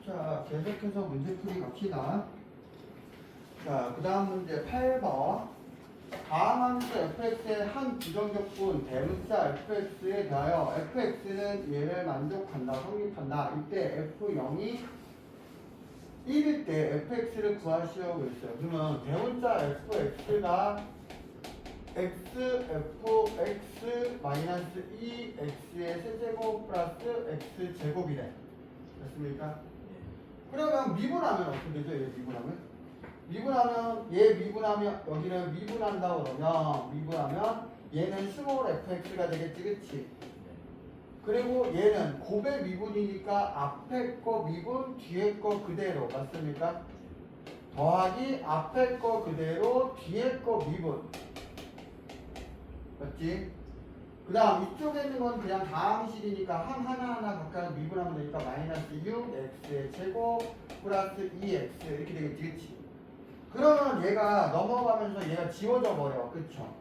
자, 계속해서 문제풀이 갑시다. 자, 그 다음 문제 8번. 다항함수 fx의 한 부정적분 대문자 fx에 대하여 fx는 얘를 만족한다, 성립한다. 이때 f0이 1일 때 fx를 구하시려고 했어요. 그러면 대문자 fx가 x, fx 마이너스 2x의 세제곱 플러스 x제곱이래. 됐습니까? 그러면 미분하면 어떻게 되죠? 얘 미분하면? 얘 미분하면 여기를 미분한다 그러면 미분하면 얘는 스몰 fx가 되겠지, 그치? 그리고 얘는 곱의 미분이니까 앞에 거 미분, 뒤에 거 그대로. 맞습니까? 더하기 앞에 거 그대로, 뒤에 거 미분. 맞지? 그 다음 이쪽에 있는 건 그냥 다항식이니까 하나하나 각각 미분하면 되니까 마이너스 6x의 제곱 플러스 2x 이렇게 되겠지, 그치? 그러면 얘가 넘어가면서 얘가 지워져 버려. 그쵸?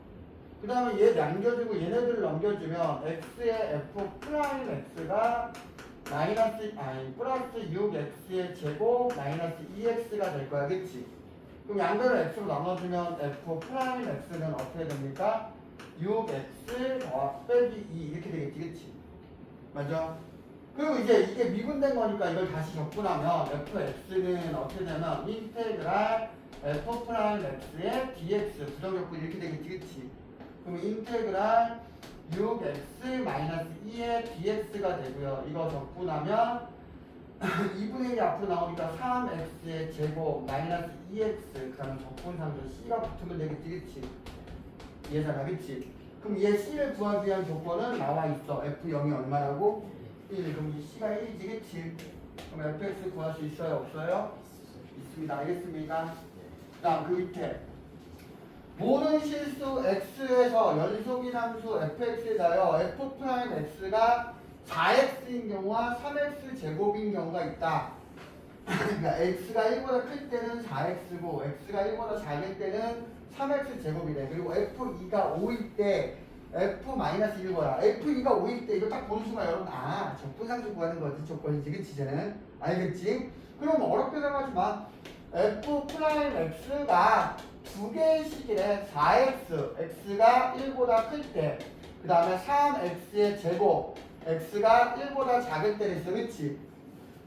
그 다음에 얘 남겨주고 얘네들 넘겨주면 x의 f 프라임 x가 플러스 6x의 제곱 마이너스 2x가 될 거야. 그치? 그럼 양변을 x로 나눠주면 f 프라임 x는 어떻게 됩니까? 6x 빼기 2 이렇게 되겠지, 그치? 맞아? 그리고 이제 이게 미분된 거니까 이걸 다시 적분하면 fx는 어떻게 되면 인테그랄 f 프라임 x의 dx 부정적분 이렇게 되겠지, 그치? 그럼 인테그랄 6x 마이너스 2의 dx가 되고요. 이거 적분하면 2분의 1이 앞으로 나오니까 3x의 제곱 마이너스 2x 그 다음에 적분상도 c가 붙으면 되겠지, 그치? 이해잖아, 그치? 그럼 얘 c를 구하기 위한 조건은 나와 있어. f0이 얼마라고? 1. 그럼 이 c가 1이지, 그치? 그럼 fx 구할 수 있어요, 없어요? 있습니다. 알겠습니까? 그 다음 그 밑에 모든 실수 x에서 연속인 함수 fx에 대하여 f'x가 4x인 경우와 3x 제곱인 경우가 있다. 그러니까 x가 1보다 클 때는 4x고 x가 1보다 작을 때는 3x 제곱이래. 그리고 f2가 5일 때 f-1거야. f2가 5일 때 이거 딱 보는 순간 여러분 적분상수 구하는 거지 조건이지, 그치? 쟤는 알겠지? 그럼 어렵게 생각하지 마. f'x가 두 개의 식이래. 4x x가 1보다 클 때, 그 다음에 3x의 제곱 x가 1보다 작을 때 있어, 그치?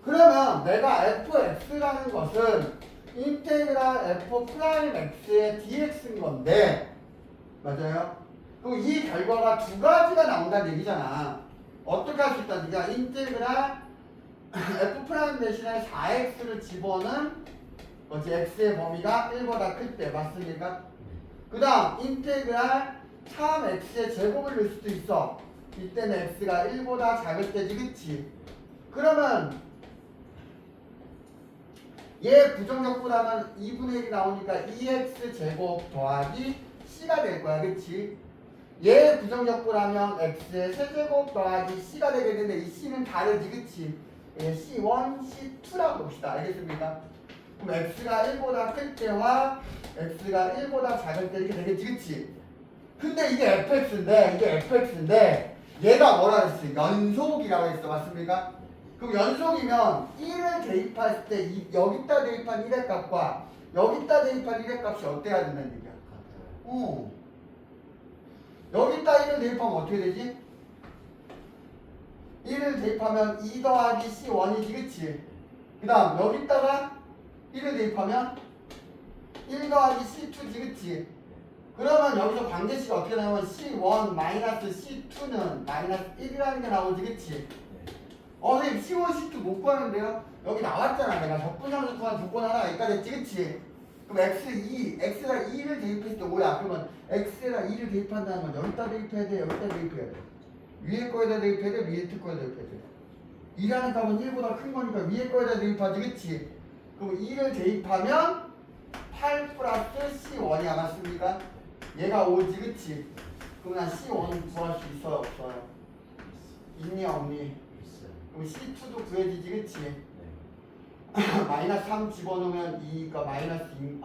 그러면 내가 fx라는 것은 인테그랄 f'x의 dx인 건데, 맞아요? 그리고 이 결과가 두 가지가 나온다는 얘기잖아. 어떻게 할 수 있다는 얘기야? 인테그랄 f' 대신에 4x를 집어넣은 뭐지? x의 범위가 1보다 클 때. 맞습니까? 그 다음 인테그랄 3x의 제곱을 넣을 수도 있어. 이때는 x가 1보다 작을 때지, 그치? 그러면 얘 부정적분하면 2분의 1이 나오니까 2x 제곱 더하기 c가 될 거야, 그치? 얘 부정적분하면 x의 세제곱 더하기 c가 되게 되는데 이 c는 다르지, 그치? 얘 c1, c2라고 봅시다. 알겠습니까? 그럼 x가 1보다 클 때와 x가 1보다 작을 때 이렇게 되겠지, 그치? 근데 이게 fx인데 얘가 뭐라 그랬어? 연속이라고 했어. 맞습니까? 그럼 연속이면 1을 대입할 때 여기다 대입한 1의 값과 여기다 대입한 1의 값이 어때야 된다는 얘기야? 여기다 1을 대입하면 어떻게 되지? 1을 대입하면 2 더하기 c1이지, 그치? 그 다음 여기다가 1을 대입하면 1 더하기 c2지, 그치? 그러면 여기서 관계식이 어떻게 나오면 c1 마이너스 c2는 마이너스 1이라는 게 나오지, 그치? 선생님 c1, c2 못 구하는데요? 여기 나왔잖아. 내가 적분상수 구한 조건 하나가 있다 됐지, 그치? 그럼 x가 2를 대입했을 때 5야. 그러면 x에다 2를 대입한다는 건 여기다 대입해야 돼, 여기다 대입해야 돼. 위에 거에다 대입해야 돼, 위에 거에다 대입해야 돼. 2라는 값은 1보다 큰 거니까 위에 거에다 대입하지, 그치? 그럼 2를 대입하면 8 플러스 c1이야. 맞습니까? 얘가 5지, 그치? 그럼 난 c1 구할 수 있어요, 없어요? 있니, 없니? 그럼 c2도 구해지지, 그치? 마이너스 3 집어넣으면 2가 마이너스 2,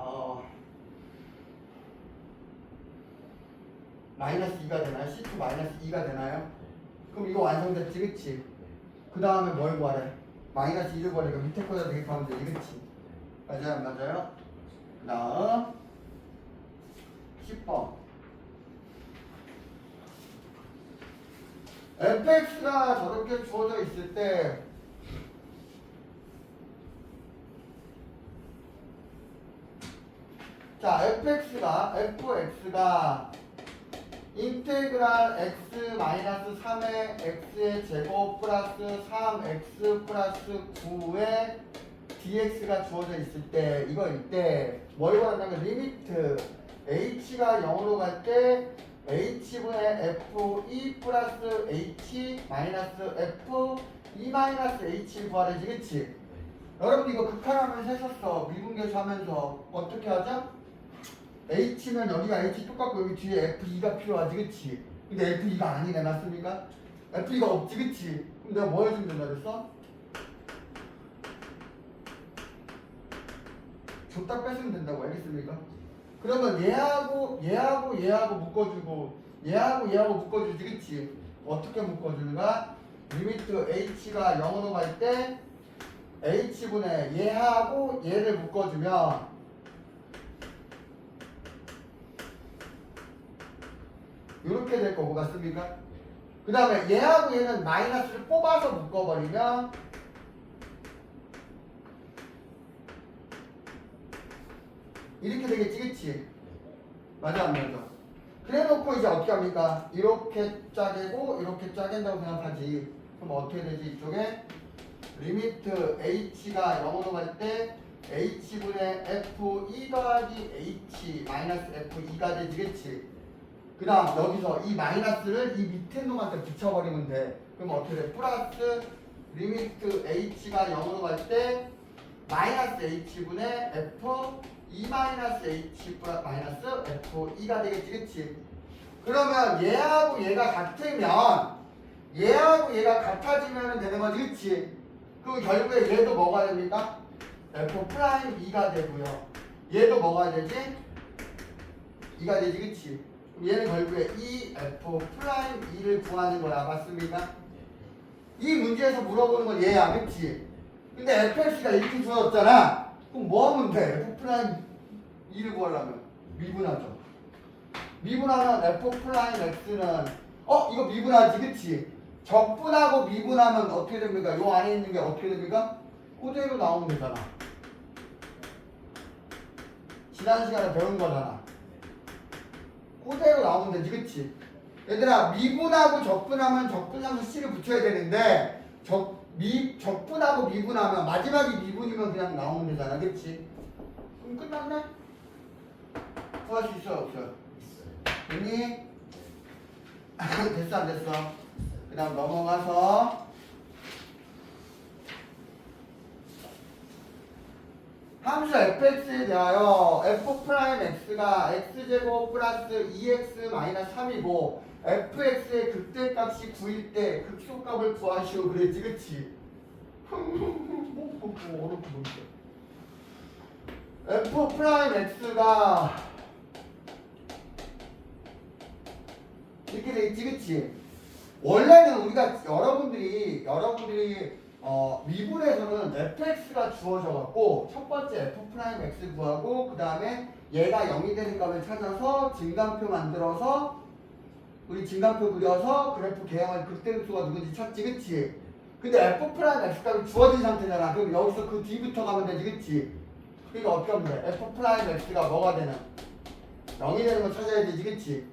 마이너스 2가 되나요? c2 마이너스 2가 되나요? 그럼 이거 완성됐지, 그치? 그 다음에 뭘 구하래? 마이너스 2를 버리니까 밑에 거다 대입하면 되지, 그치? 맞아요, 안 맞아요? 그 다음 10번 fx가 저렇게 주어져 있을 때 자, fx가 인테그랄 x 마이너스 3의 x의 제곱 플러스 3x 플러스 9의 dx가 주어져 있을 때 이거일 때 뭘 구한다면 리미트 h가 0으로 갈 때 h분의 f2 플러스 h 마이너스 f2 마이너스 h를 구하래지, 그치? 여러분 이거 극한하면서 했었어. 미분계수 하면서 어떻게 하죠? h면 여기가 h 똑같고 여기 뒤에 f2가 필요하지, 그치? 근데 f2가 아니네, 맞습니까? f2가 없지, 그치? 그럼 내가 뭐 해주면 된다 그랬어? 줬다 뺏으면 된다고, 알겠습니까? 그러면 얘하고 묶어주고 얘하고 묶어주지, 그치? 어떻게 묶어주는가? 리미트 h가 0으로 갈 때 h분의 얘하고 얘를 묶어주면 이렇게 될 거고, 맞습니까? 그 다음에 얘하고 얘는 마이너스를 뽑아서 묶어버리면 이렇게 되겠지, 그치? 맞아, 안 맞아? 그래 놓고 이제 어떻게 합니까? 이렇게 짜개고 이렇게 짜갠다고 생각하지. 그럼 어떻게 되지? 이쪽에 리미트 h가 0으로 갈 때 h분의 f2 더하기 h 마이너스 f2가 되지, 그치? 그 다음 여기서 이 마이너스를 이 밑에 놈한테 붙여버리면 돼. 그럼 어떻게 돼? 플러스 리미트 h가 0으로 갈 때 마이너스 h분의 f2 마이너스 h 플러스 마이너스 f2가 되겠지, 그치? 그러면 얘하고 얘가 같으면 얘하고 얘가 같아지면 되는 거지, 그치? 그럼 결국에 얘도 뭐가 됩니까? f'2가 되고요. 얘도 뭐가 되지? 2가 되지, 그치? 그럼 얘는 결국에 이 f'2를 구하는 거야, 맞습니까? 이 문제에서 물어보는 건 얘야, 그치? 근데 fx가 이렇게 주어졌잖아. 그럼 뭐 하면 돼? f'2를 구하려면 미분하죠. 미분하면 f'(x는 이거 미분하지, 그치? 적분하고 미분하면 어떻게 됩니까? 요 안에 있는 게 어떻게 됩니까? 그대로 나오면 되잖아. 지난 시간에 배운 거잖아. 그대로 나오면 되지, 그치? 얘들아, 미분하고 적분하면 적분하면 c를 붙여야 되는데 적분하고 미분하면 마지막이 미분이면 그냥 나오면 되잖아, 그치? 그럼 끝났네? 구할 수 있어요, 없어요? 됐니? 됐어, 안 됐어? 그 다음 넘어가서 함수 fx에 대하여 f'x가 x제곱 플러스 2x 마이너스 3이고 fx의 극대값이 9일 때 극소값을 구하시오 그랬지, 그치? 어렵게 모르겠어. f'x가 이렇게 되겠지, 그치? 원래는 우리가 여러분들이 미분에서는 fx가 주어져갖고 첫 번째 f'x 구하고 그 다음에 얘가 0이 되는 값을 찾아서 증간표 만들어서 우리 증간표 그려서 그래프 개형한 극대수가 누군지 찾지, 그치? 근데 f'x 값이 주어진 상태잖아. 그럼 여기서 그 뒤부터 가면 되지, 그치? 그러니까 어떻게 하면 돼? f'x가 뭐가 되는? 0이 되는 거 찾아야 되지, 그치?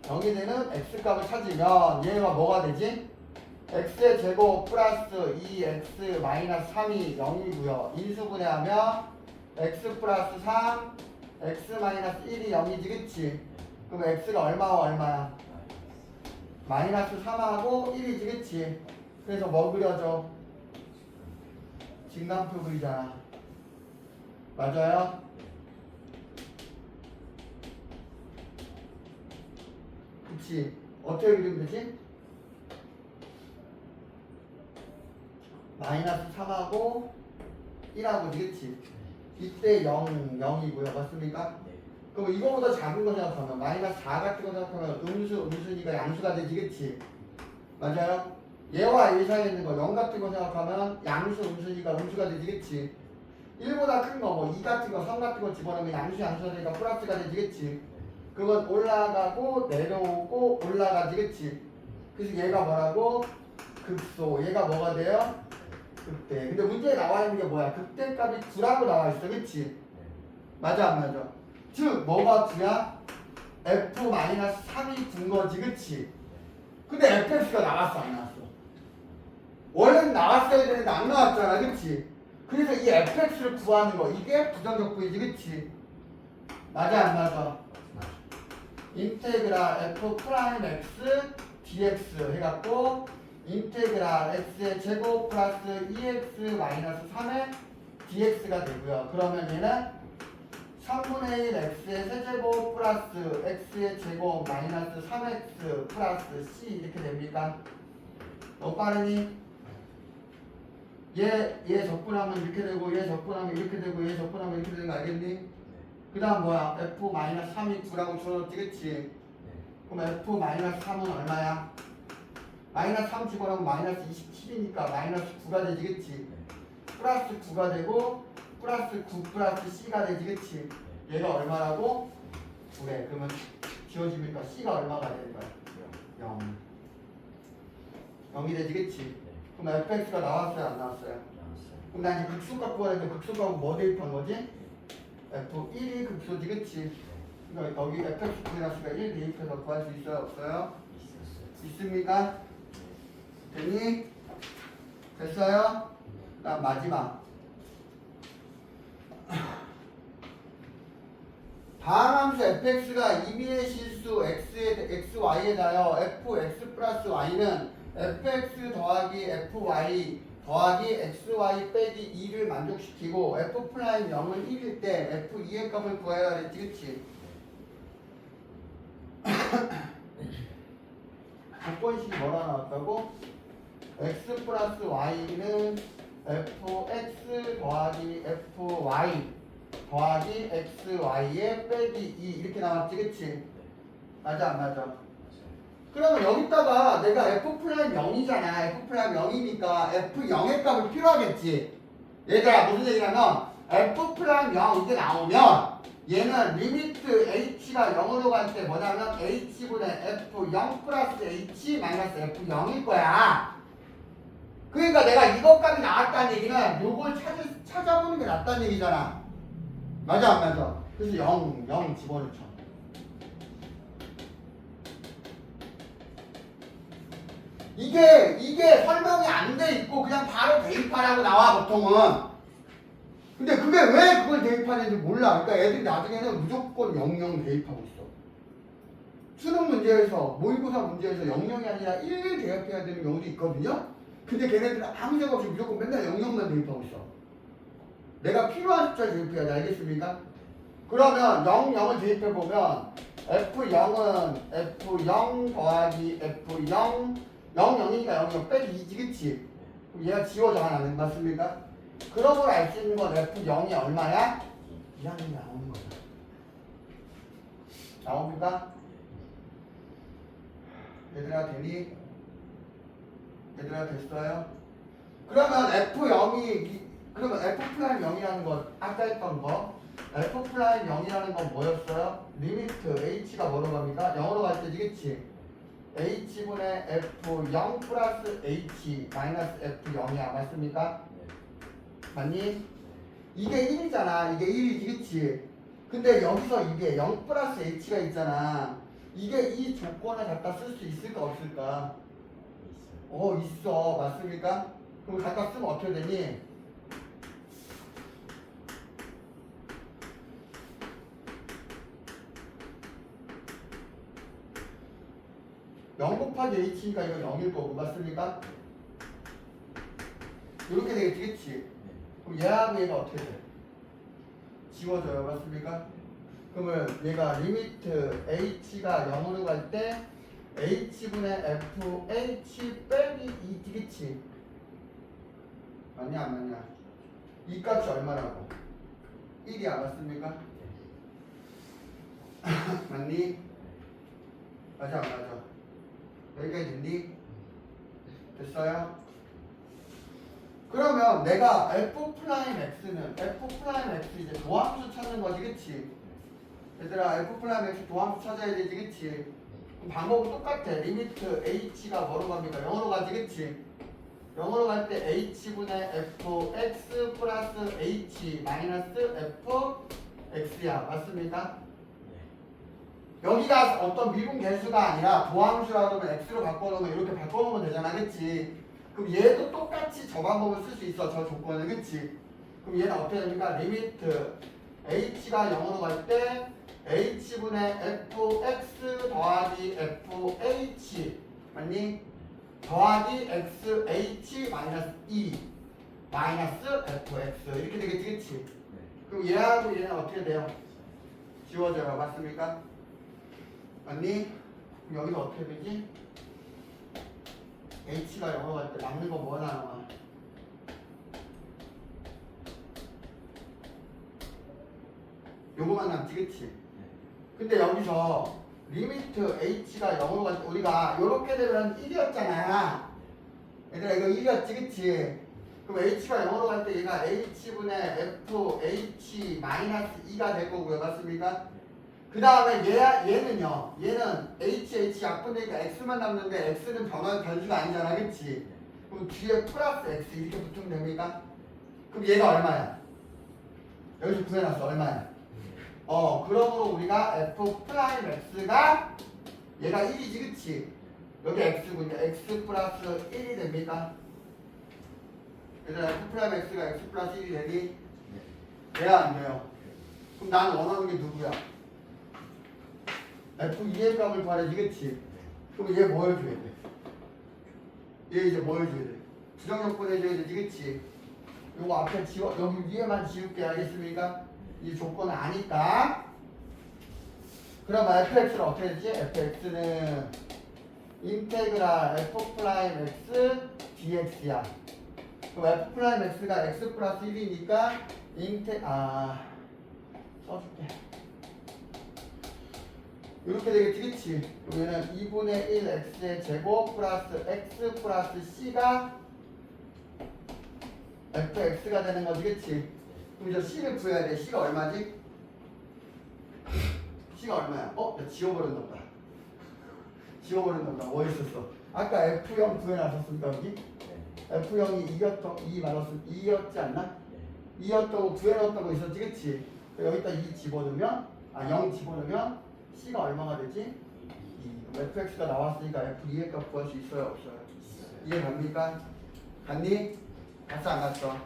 0이 되는 x값을 찾으면 얘가 뭐가 되지? x의 제곱 플러스 2x 마이너스 3이 0이고요. 인수분해하면 x 플러스 3, x 마이너스 1이 0이지, 그치? 그럼 x가 얼마와 얼마야? 마이너스 3하고 1이지, 그치? 그래서 뭐 그려져? 증간표 그리잖아. 맞아요? 그치? 어떻게 그리면 되지? 마이너스 3하고 1하고, 그치? 이때 0이고요. 맞습니까? 그럼 이거보다 작은 거 생각하면 마이너스 4 같은 거 생각하면 음순위가 양수가 되지, 그치? 맞아요? 얘와 얘 사이에 있는 거 0 같은 거 생각하면 양수 음수니까 음수가 되지겠지. 1보다 큰 거 뭐 2 같은 거 3 같은 거 집어넣으면 양수 양수가 되니까 플러스가 되지겠지. 그건 올라가고 내려오고 올라가지겠지. 그래서 얘가 뭐라고? 극소. 얘가 뭐가 돼요? 극대. 근데 문제에 나와 있는 게 뭐야? 극대값이 9라고 나와 있어. 그치? 맞아 안 맞아? 즉 뭐가 9야? F-3이 9인 거지. 그치? 근데 fx가 나왔어 안 나왔어? 원래는 나왔어야 되는데 안 나왔잖아. 그치? 그래서 이 fx를 구하는 거 이게 부정적분이지. 그치? 맞아 안 맞아? 인테그랄 f 프라임 x dx 해갖고 인테그랄 x의 제곱 플러스 2x 마이너스 3의 dx가 되고요. 그러면 얘는 3분의 1 x의 세제곱 플러스 x의 제곱 마이너스 3x 플러스 c 이렇게 됩니까? 너무 빠르니? 얘 적분하면 이렇게 되고 얘 적분하면 이렇게 되고 얘 적분하면 이렇게 되는 거 알겠니? 그 다음 뭐야? f-3이 9라고 줄어들었지 그치? 그럼 f-3은 얼마야? 마이너스 3 집어넣으면 마이너스 27이니까 마이너스 9가 되지 그치? 플러스 9가 되고 플러스 9 플러스 c가 되지 그치? 얘가 얼마라고? 9래. 그러면 지워지니까 c가 얼마가 되는 거야? 0. 0이 되지 그치? 그럼 fx가 나왔어요 안 나왔어요? 그럼 나 이제 극소값 구해야 돼. 극소값은 뭐 대입한 거지? f1이 극소지 그치? 그러니까 여기 fx 마이너스가 1 대입해서 구할 수 있어요 없어요? 있습니까? 됐니? 됐어요? 그다음 마지막 다함수 fx가 임의의 실수 xy에 닿여 fx 플러스 y는 fx 더하기 fy 더하기 xy 빼기 2를 만족시키고 f 프라임 0은 1일 때 f2의 값을 구해야 했지 그치? 조건식이 뭐라 나왔다고? x 플러스 y는 fx 더하기 fy 더하기 xy에 빼기 2 이렇게 나왔지 그치? 맞아 안 맞아? 그러면 여기다가 내가 f'0이잖아. f'0이니까 f0의 값을 필요하겠지. 얘들아 무슨 얘기냐면 f'0 이게 나오면 얘는 리미트 h가 0으로 갈 때 뭐냐면 h분의 f0 플러스 h 마이너스 f0일 거야. 그러니까 내가 이것 값이 나왔다는 얘기는 요걸 찾아보는 게 낫다는 얘기잖아. 맞아 안 맞아? 그래서 0 집어넣자. 이게 설명이 안 돼 있고 그냥 바로 대입하라고 나와 보통은. 근데 그게 왜 그걸 대입하는지 몰라. 그러니까 애들이 나중에는 무조건 00 대입하고 있어. 수능 문제에서 모의고사 문제에서 00이 아니라 1 대입해야 되는 경우도 있거든요. 근데 걔네들은 아무 생각 없이 무조건 맨날 00만 대입하고 있어. 내가 필요한 숫자 대입해야 돼. 알겠습니까? 그러면 00을 대입해보면 F0은 F0 더하기 F0 0이니까 0 빼기 2지 그치? 그럼 얘가 지워져 하나는 맞습니까? 그런 걸 알 수 있는 건 F0이 얼마야? 2라는 게 나오는 거야. 나옵니까? 얘들아 되니? 얘들아 됐어요? 그러면 그러면 F'0이라는 건 아까 했던 거 F'0이라는 건 뭐였어요? 리미트 H가 뭐로 갑니까? 0으로 갈 때지 그치? H분의 F0 플러스 H 마이너스 F0이야 맞습니까? 맞니? 이게 1이잖아 이게 1이지 그치? 근데 여기서 이게 0 플러스 H가 있잖아 이게 이 조건을 갖다 쓸 수 있을까 없을까? 있어 맞습니까? 그럼 갖다 쓰면 어떻게 되니? 0 곱하기 h니까 이거 0일 거고 맞습니까? 이렇게 되겠지 그치? 그럼 얘하고 얘가 어떻게 돼? 지워져요 맞습니까? 그러면 얘가 리미트 h가 0으로 갈 때 h분의 fh 빼기 2 그치? 맞냐 안 맞냐? 이 값이 얼마라고? 1이야 맞습니까? 맞니? 맞아 안 맞아? 여기까지 됐니? 됐어요? 그러면 내가 f 프라임 x는 f 프라임 x 이제 도함수 찾는 거지, 그치? 얘들아 f 프라임 x 도함수 찾아야 되지, 그치? 그럼 방법은 똑같아. 리미트 h가 뭐로 갑니까? 0으로 가지, 그치? 0으로 갈 때 h분의 fx 플러스 h 마이너스 fx야. 맞습니까? 여기가 어떤 미분 개수가 아니라 도함수라도 x로 바꿔놓으면 이렇게 바꿔놓으면 되잖아, 그치? 그럼 얘도 똑같이 저 방법을 쓸 수 있어, 저 조건을, 그치? 그럼 얘는 어떻게 됩니까? 리미트 h가 0으로 갈 때 h분의 fx 더하기 fh 맞니? 더하기 xh 마이너스 2 마이너스 fx 이렇게 되겠지, 그치? 그럼 얘하고 얘는 어떻게 돼요? 지워져요, 맞습니까? 맞니? 그럼 여기는 어떻게 되지? h가 0으로 갈 때 남는 거 뭐가 나와? 요거만 남지, 그치? 근데 여기서 리미트 h가 0으로 갈 때 우리가 요렇게 되면 1이었잖아. 얘들아 이거 1이었지, 그치? 그럼 h가 0으로 갈 때 얘가 h분의 fh 마이너스 2가 될 거고요, 맞습니까? 그 다음에 얘는요, 얘는 h 약분되니까 x만 남는데 x는 변수가 아니잖아, 그치? 그럼 뒤에 플러스 x 이렇게 붙으면 됩니까? 그럼 얘가 얼마야? 여기서 구해놨어, 얼마야? 그러므로 우리가 f 프라임 x가 얘가 1이지, 그치? 여기 x군요. x 플러스 1이 됩니까? 얘들아 f 프라임 x가 x 플러스 1이 되니? 돼야 안 돼요? 그럼 나는 원하는 게 누구야? f2의 값을 구하려지, 그치? 그럼 얘 뭐 해줘야 돼? 얘 이제 뭐 해줘야 돼? 부정역분 해줘야 되지, 그치? 요거 앞에 지워, 여기 위에만 지울게, 알겠습니까? 이 조건은 아니까. 그럼 fx를 어떻게 되지? fx는 인테그랄 f 프라임 x dx야. 그럼 f 프라임 x가 x 플러스 1이니까 써줄게. 이렇게 되겠지, 그치? 여기는 2분의 1 x의 제곱 플러스 x 플러스 c가 fx가 되는 거지, 그치? 그럼 이제 c를 구해야 돼. c가 얼마지? c가 얼마야? 나 지워버렸나 보다. 지워버렸나 보다. 뭐 있었어? 아까 f0 구해놨었습니까, 여기? f0이 2 맞았으면 2였지 않나? 2였다고 구해놨다고 있었지, 그치? 여기다 2 집어넣으면 0 집어넣으면 c가 얼마가 되지? 2. fx가 나왔으니까 f2의 값 구할 수 있어요, 없어요? 이해 갑니까? 갔니? 갔어, 안 갔어?